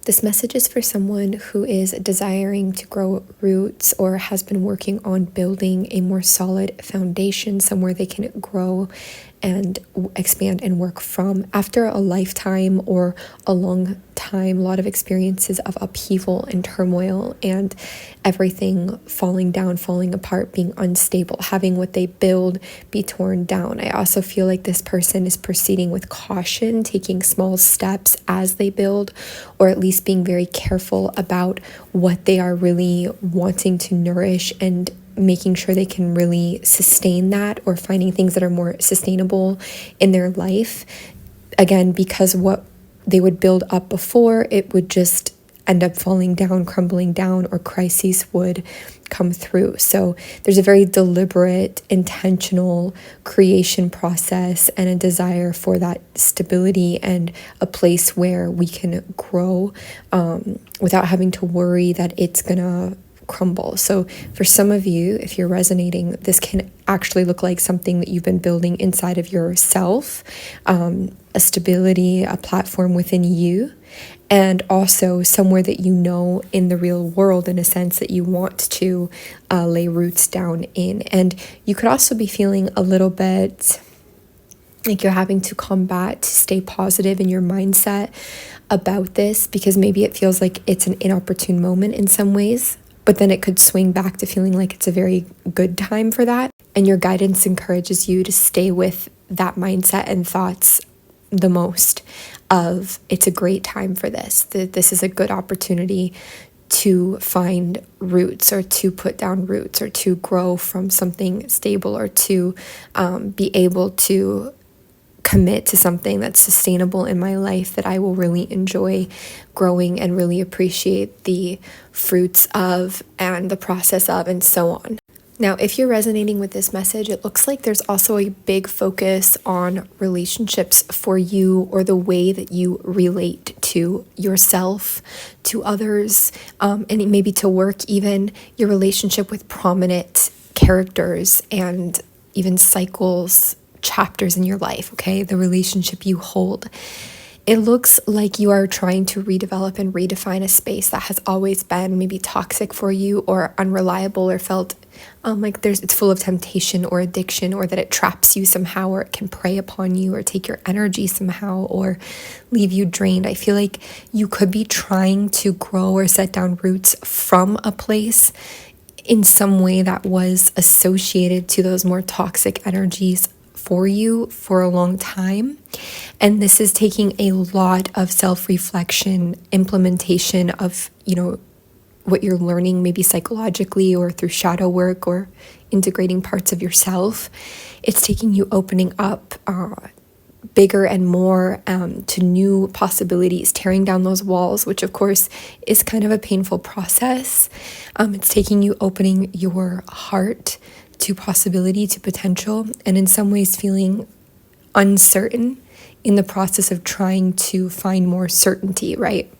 This message is for someone who is desiring to grow roots or has been working on building a more solid foundation, somewhere they can grow and expand and work from after a lifetime or a long time, a lot of experiences of upheaval and turmoil and everything falling down, falling apart, being unstable, having what they build be torn down. I also feel like this person is proceeding with caution, taking small steps as they build, or at least being very careful about what they are really wanting to nourish and making sure they can really sustain that, or finding things that are more sustainable in their life. Again, because what they would build up before, it would just end up falling down, crumbling down, or crises would come through. So there's a very deliberate, intentional creation process and a desire for that stability and a place where we can grow without having to worry that it's gonna crumble. So for some of you, if you're resonating, this can actually look like something that you've been building inside of yourself, a stability, a platform within you, and also somewhere that you know in the real world, in a sense, that you want to lay roots down in. And you could also be feeling a little bit like you're having to combat, to stay positive in your mindset about this, because maybe it feels like it's an inopportune moment in some ways. But then it could swing back to feeling like it's a very good time for that. And your guidance encourages you to stay with that mindset and thoughts the most of it's a great time for this. This is a good opportunity to find roots, or to put down roots, or to grow from something stable, or to be able to commit to something that's sustainable in my life that I will really enjoy growing and really appreciate the fruits of and the process of, and so on. Now, if you're resonating with this message, it looks like there's also a big focus on relationships for you, or the way that you relate to yourself, to others, and maybe to work, even your relationship with prominent characters and even cycles, chapters in your life, okay? The relationship you hold. It looks like you are trying to redevelop and redefine a space that has always been maybe toxic for you, or unreliable, or felt like it's full of temptation or addiction, or that it traps you somehow, or it can prey upon you, or take your energy somehow, or leave you drained. I feel like you could be trying to grow or set down roots from a place in some way that was associated to those more toxic energies for you for a long time. And this is taking a lot of self-reflection, implementation of, what you're learning, maybe psychologically or through shadow work, or integrating parts of yourself. It's taking you opening up bigger and more to new possibilities, tearing down those walls, which of course is kind of a painful process. It's taking you opening your heart to possibility, to potential, and in some ways feeling uncertain in the process of trying to find more certainty, right?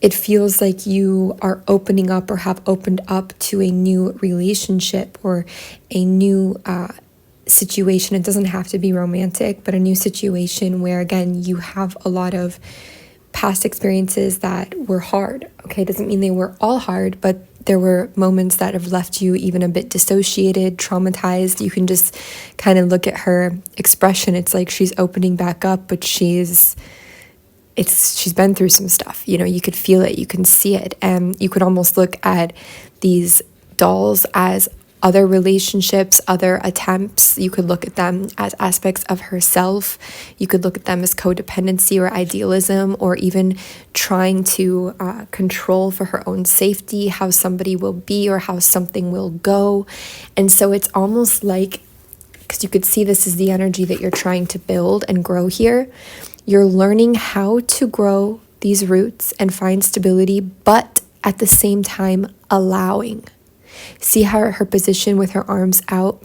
It feels like you are opening up, or have opened up to a new relationship, or a new situation. It doesn't have to be romantic, but a new situation where, again, you have a lot of past experiences that were hard. Okay, doesn't mean they were all hard, but there were moments that have left you even a bit dissociated, traumatized. You can just kind of look at her expression. It's like she's opening back up, but she's been through some stuff. You could feel it, you can see it. And you could almost look at these dolls as other relationships, other attempts. You could look at them as aspects of herself. You could look at them as codependency or idealism, or even trying to control for her own safety how somebody will be or how something will go. And so it's almost like, because you could see this is the energy that you're trying to build and grow here. You're learning how to grow these roots and find stability, but at the same time allowing. See her position with her arms out,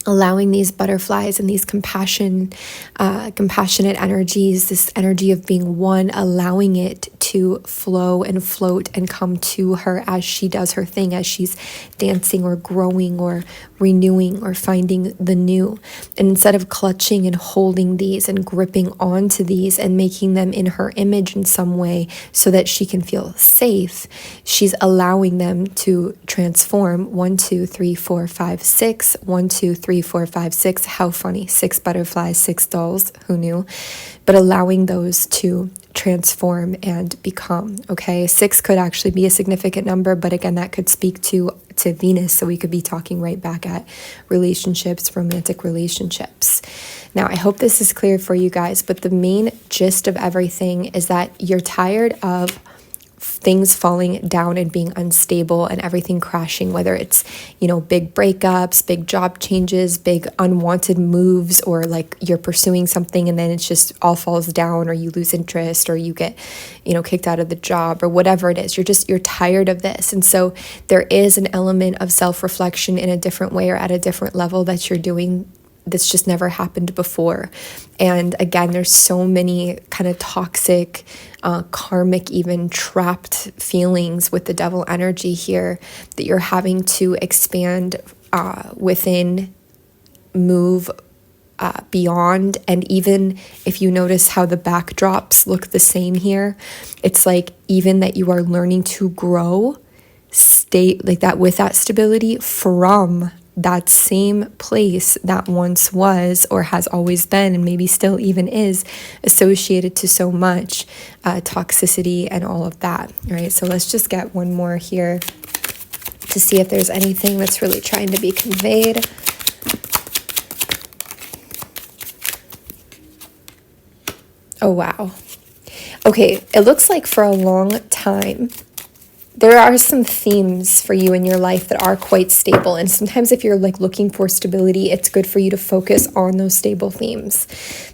allowing these butterflies and these compassionate energies, this energy of being one, allowing it to flow and float and come to her as she does her thing, as she's dancing or growing or renewing or finding the new. And instead of clutching and holding these and gripping onto these and making them in her image in some way so that she can feel safe, she's allowing them to transform. 1, 2, 3, 4, 5, 6. 1, 2, 3, 4, 5, 6. How funny. 6 butterflies, 6 dolls. Who knew? But allowing those to transform and become. Okay, 6 could actually be a significant number, but again, that could speak to Venus, so we could be talking right back at relationships, romantic relationships. Now, I hope this is clear for you guys, but the main gist of everything is that you're tired of things falling down and being unstable and everything crashing, whether it's, big breakups, big job changes, big unwanted moves, or like you're pursuing something and then it's just all falls down, or you lose interest, or you get, kicked out of the job, or whatever it is. You're tired of this. And so there is an element of self-reflection in a different way or at a different level that you're doing that's just never happened before. And again, there's so many kind of toxic, karmic, even trapped feelings with the devil energy here that you're having to expand within, move beyond. And even if you notice how the backdrops look the same here, it's like even that you are learning to grow, stay like that with that stability from that same place that once was or has always been, and maybe still even is, associated to so much toxicity and all of that, right? So let's just get one more here to see if there's anything that's really trying to be conveyed. Oh, wow. Okay, it looks like for a long time, there are some themes for you in your life that are quite stable. And sometimes if you're like looking for stability, it's good for you to focus on those stable themes.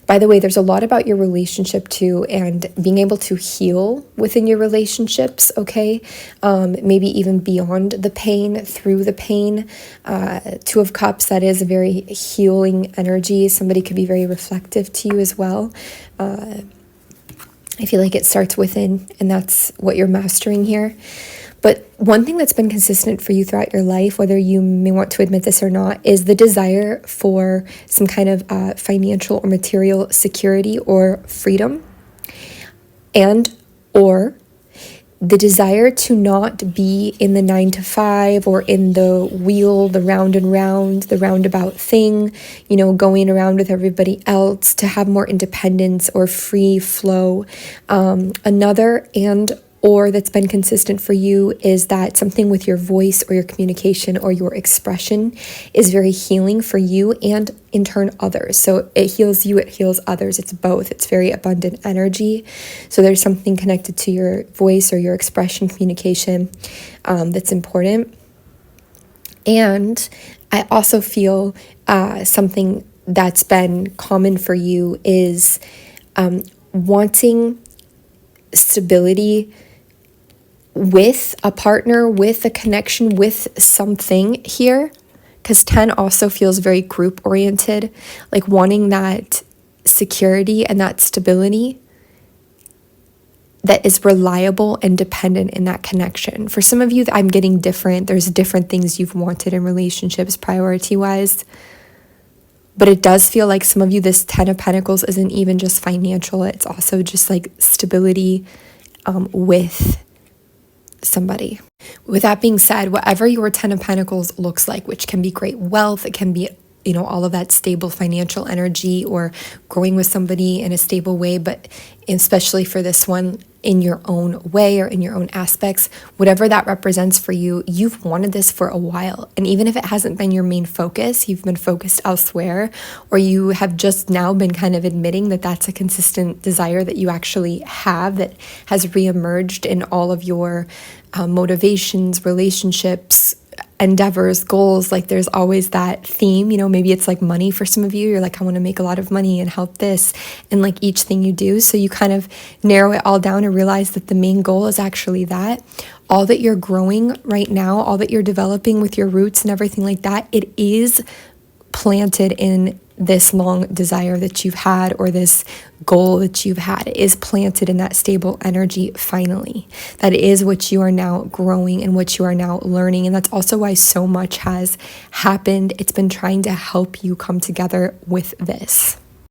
By the way, there's a lot about your relationship too, and being able to heal within your relationships, okay? Maybe even beyond the pain, through the pain. 2 of Cups, that is a very healing energy. Somebody could be very reflective to you as well. I feel like it starts within, and that's what you're mastering here. But one thing that's been consistent for you throughout your life, whether you may want to admit this or not, is the desire for some kind of financial or material security or freedom, and or the desire to not be in the 9 to 5 or in the wheel, the round and round, the roundabout thing, going around with everybody else, to have more independence or free flow. Another or that's been consistent for you is that something with your voice or your communication or your expression is very healing for you and in turn others. So it heals you, it heals others. It's both. It's very abundant energy. So there's something connected to your voice or your expression, communication that's important. And I also feel something that's been common for you is wanting stability with a partner, with a connection, with something here, because 10 also feels very group oriented, like wanting that security and that stability that is reliable and dependent in that connection. For some of you, I'm getting different. There's different things you've wanted in relationships priority wise, but it does feel like some of you, this 10 of Pentacles isn't even just financial. It's also just like stability with somebody. With that being said, whatever your 10 of Pentacles looks like, which can be great wealth, it can be, all of that stable financial energy or growing with somebody in a stable way, but especially for this one, in your own way or in your own aspects, whatever that represents for you, you've wanted this for a while. And even if it hasn't been your main focus, you've been focused elsewhere, or you have just now been kind of admitting that that's a consistent desire that you actually have that has reemerged in all of your motivations, relationships, endeavors, goals. Like there's always that theme, maybe it's like money for some of you. You're like, I want to make a lot of money and help this and like each thing you do. So you kind of narrow it all down and realize that the main goal is actually that. All that you're growing right now, all that you're developing with your roots and everything like that, it is planted in this long desire that you've had, or this goal that you've had. It is planted in that stable energy finally. That is what you are now growing and what you are now learning. And that's also why so much has happened. It's been trying to help you come together with this.